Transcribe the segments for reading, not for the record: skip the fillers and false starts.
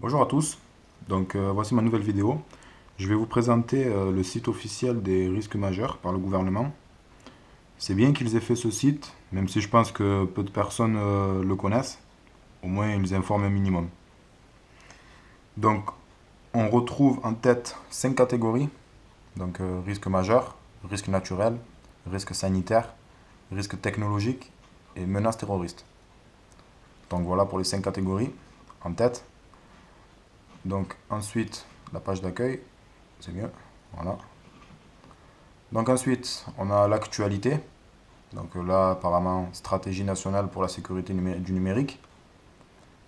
Bonjour à tous, voici ma nouvelle vidéo. Je vais vous présenter le site officiel des risques majeurs par le gouvernement. C'est bien qu'ils aient fait ce site, même si je pense que peu de personnes le connaissent. Au moins ils informent un minimum. Donc on retrouve en tête 5 catégories. Risque majeur, risque naturel, risque sanitaire, risque technologique et menace terroriste. Donc voilà pour les 5 catégories en tête. Donc ensuite la page d'accueil, c'est mieux. Voilà. Donc ensuite, on a l'actualité. Là, apparemment, stratégie nationale pour la sécurité du numérique.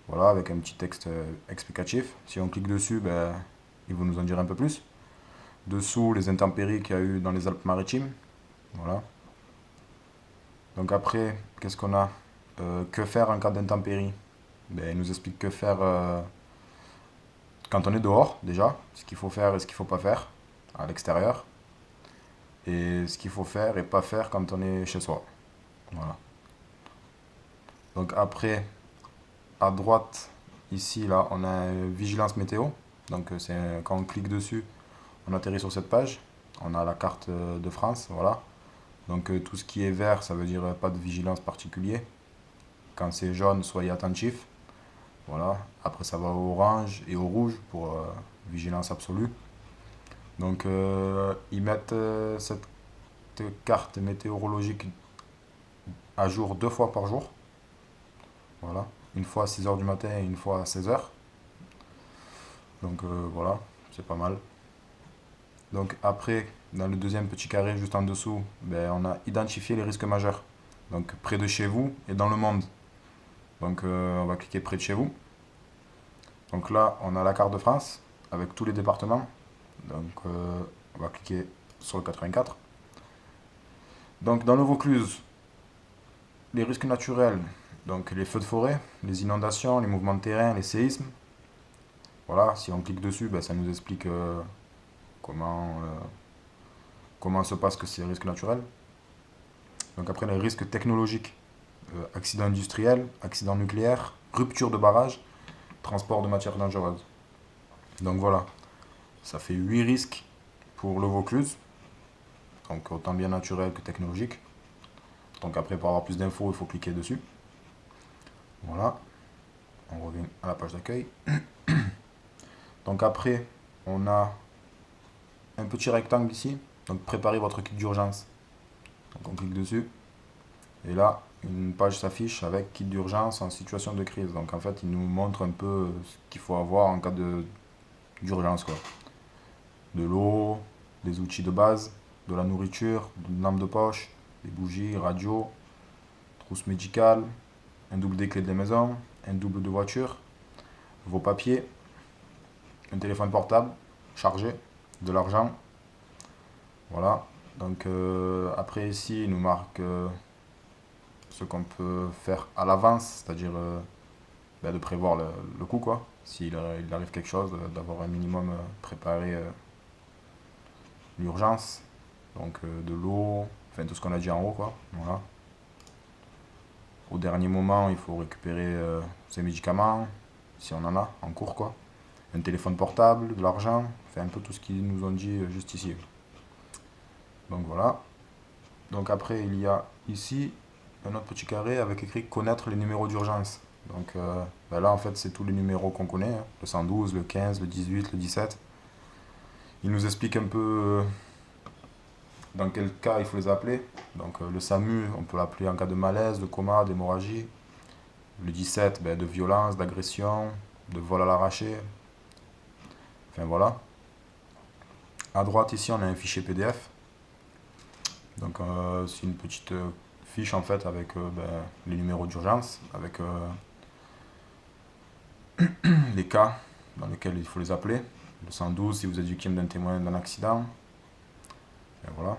Voilà, avec un petit texte explicatif. Si on clique dessus, ben, il va nous en dire un peu plus. Dessous, les intempéries qu'il y a eu dans les Alpes-Maritimes. Voilà. Donc après, qu'est-ce qu'on a? Que faire en cas d'intempérie? Ben, il nous explique que faire quand on est dehors, déjà. Ce qu'il faut faire et ce qu'il ne faut pas faire à l'extérieur. Et ce qu'il faut faire et pas faire quand on est chez soi. Voilà. Donc après, à droite, ici, là, on a vigilance météo. Quand on clique dessus, on atterrit sur cette page. On a la carte de France, voilà. Tout ce qui est vert, ça veut dire pas de vigilance particulier. Quand c'est jaune, soyez attentif. Voilà. Après, ça va au orange et au rouge pour vigilance absolue. Ils mettent cette carte météorologique à jour 2 fois par jour. Voilà. Une fois à 6 heures du matin et une fois à 16 heures. Voilà, c'est pas mal. Donc après, dans le deuxième petit carré juste en dessous, ben, on a identifié les risques majeurs. Donc près de chez vous et dans le monde. On va cliquer près de chez vous. Donc là, on a la carte de France avec tous les départements. On va cliquer sur le 84. Donc dans le Vaucluse, les risques naturels, donc les feux de forêt, les inondations, les mouvements de terrain, les séismes. Voilà, si on clique dessus, ben, ça nous explique comment, comment se passe que ces risques naturels. Donc après, les risques technologiques, accident industriel, accident nucléaire, rupture de barrage, transport de matières dangereuses. Donc voilà, ça fait 8 risques pour le Vaucluse, donc autant bien naturel que technologique. Donc après, pour avoir plus d'infos, il faut cliquer dessus. Voilà, on revient à la page d'accueil. Donc après, on a un petit rectangle ici, donc préparez votre kit d'urgence. Donc on clique dessus, et là, une page s'affiche avec kit d'urgence en situation de crise. Donc en fait, il nous montre un peu ce qu'il faut avoir en cas d'urgence, quoi. De l'eau, des outils de base, de la nourriture, une lampe de poche, des bougies, radio, trousse médicale, un double des clés de la maison, un double de voiture, vos papiers, un téléphone portable chargé, de l'argent. Voilà. Après ici, il nous marque ce qu'on peut faire à l'avance, c'est-à-dire de prévoir le coup, quoi. S'il il arrive quelque chose, d'avoir un minimum préparé l'urgence. De l'eau, enfin tout ce qu'on a dit en haut, quoi. Voilà. Au dernier moment, il faut récupérer ses médicaments, si on en a, en cours, quoi. Un téléphone portable, de l'argent, enfin un peu tout ce qu'ils nous ont dit juste ici. Donc voilà. Donc après, il y a ici un autre petit carré avec écrit connaître les numéros d'urgence. Là, en fait, c'est tous les numéros qu'on connaît, hein. Le 112, le 15, le 18, le 17. Il nous explique un peu dans quel cas il faut les appeler. Le SAMU, on peut l'appeler en cas de malaise, de coma, d'hémorragie. Le 17, ben, de violence, d'agression, de vol à l'arraché. Enfin voilà. À droite ici, on a un fichier PDF. C'est une petite fiche en fait avec les numéros d'urgence, avec les cas dans lesquels il faut les appeler. Le 112 si vous êtes victime d'un témoin d'un accident. Et voilà.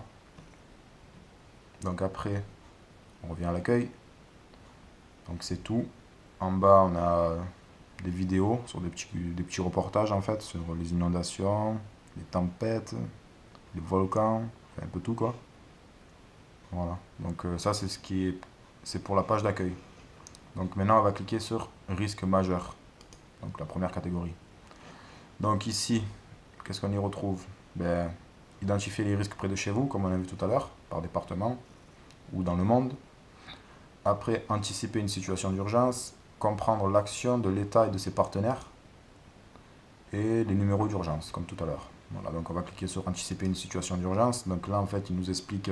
Donc après, on revient à l'accueil. Donc c'est tout. En bas, on a des vidéos sur des petits reportages en fait sur les inondations, les tempêtes, les volcans, enfin, un peu tout quoi. Voilà. Ça c'est pour la page d'accueil. Donc maintenant on va cliquer sur risque majeur. Donc la première catégorie. Donc ici, qu'est-ce qu'on y retrouve? Ben, identifier les risques près de chez vous, comme on a vu tout à l'heure, par département ou dans le monde. Après, anticiper une situation d'urgence, comprendre l'action de l'État et de ses partenaires, et les numéros d'urgence, comme tout à l'heure. Voilà, donc on va cliquer sur anticiper une situation d'urgence. Donc là, en fait, il nous explique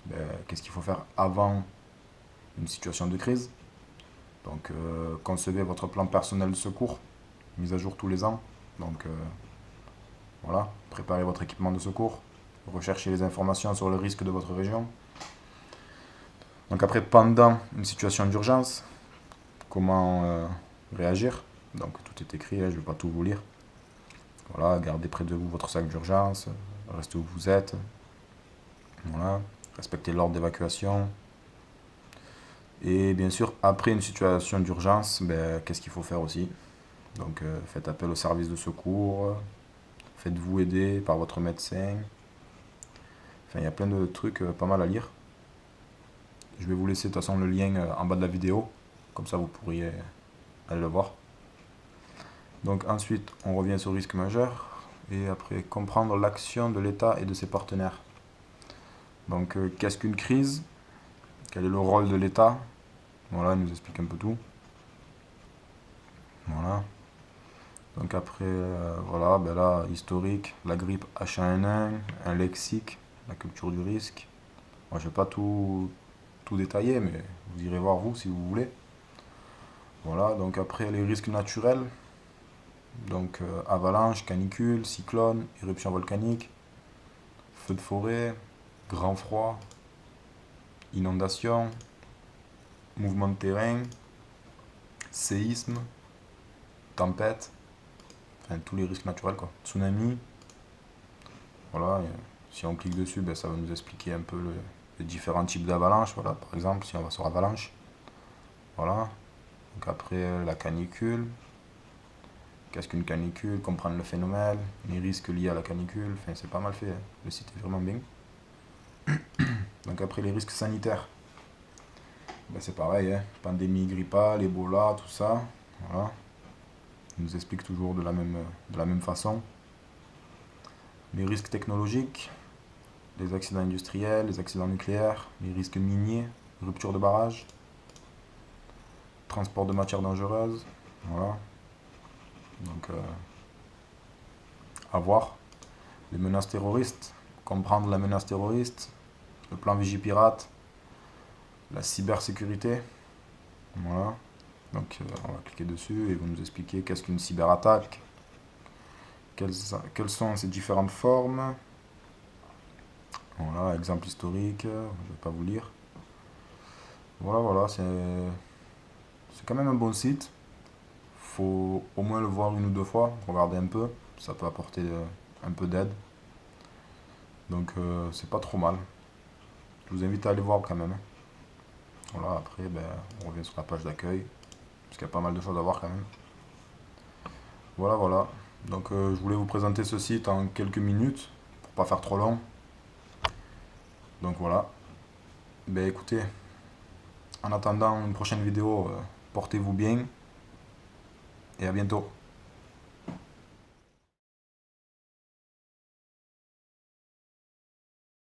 ben, qu'est-ce qu'il faut faire avant une situation de crise. Donc, concevez votre plan personnel de secours, mise à jour tous les ans. Donc, voilà, préparez votre équipement de secours, recherchez les informations sur le risque de votre région. Donc après, pendant une situation d'urgence, comment réagir. Donc tout est écrit, je ne vais pas tout vous lire. Voilà, gardez près de vous votre sac d'urgence, restez où vous êtes. Voilà, respectez l'ordre d'évacuation. Et bien sûr, après une situation d'urgence, ben, qu'est-ce qu'il faut faire aussi? Donc faites appel au service de secours, faites-vous aider par votre médecin. Enfin, il y a plein de trucs pas mal à lire. Je vais vous laisser de toute façon le lien en bas de la vidéo, comme ça vous pourriez aller le voir. Donc ensuite, on revient sur risque majeur, et après, comprendre l'action de l'État et de ses partenaires. Donc, qu'est-ce qu'une crise? Quel est le rôle de l'État? Voilà, il nous explique un peu tout. Voilà. Donc après, voilà, ben là, historique, la grippe H1N1, un lexique, la culture du risque. Moi, je ne vais pas tout détailler, mais vous irez voir vous si vous voulez. Voilà, donc après, les risques naturels. Donc, avalanche, canicule, cyclone, éruption volcanique, feu de forêt, grand froid, inondation, mouvement de terrain, séisme, tempête, enfin tous les risques naturels quoi. Tsunami, voilà, et si on clique dessus, ben, ça va nous expliquer un peu les différents types d'avalanches, voilà, par exemple, si on va sur avalanche, voilà. Donc après, la canicule, qu'est-ce qu'une canicule, comprendre le phénomène, les risques liés à la canicule, enfin c'est pas mal fait, hein. Le site est vraiment bien. Donc après, les risques sanitaires. Ben, c'est pareil, hein. Pandémie grippale, Ebola, tout ça. Voilà. Il nous explique toujours de la même façon. Les risques technologiques, les accidents industriels, les accidents nucléaires, les risques miniers, rupture de barrage, transport de matières dangereuses. Voilà. Donc, à voir. Les menaces terroristes, comprendre la menace terroriste, le plan Vigipirate, la cybersécurité. Voilà. Donc on va cliquer dessus et ils vont nous expliquer qu'est-ce qu'une cyberattaque, quelles sont ces différentes formes. Voilà, exemple historique, je ne vais pas vous lire. Voilà, voilà, c'est quand même un bon site. Faut au moins le voir une ou deux fois, regarder un peu, ça peut apporter un peu d'aide. Donc c'est pas trop mal. Je vous invite à aller voir quand même. Voilà, après ben, on revient sur la page d'accueil, parce qu'il y a pas mal de choses à voir quand même. Voilà, voilà. Donc je voulais vous présenter ce site en quelques minutes, pour pas faire trop long. Donc voilà. Ben écoutez, en attendant une prochaine vidéo, portez-vous bien et à bientôt.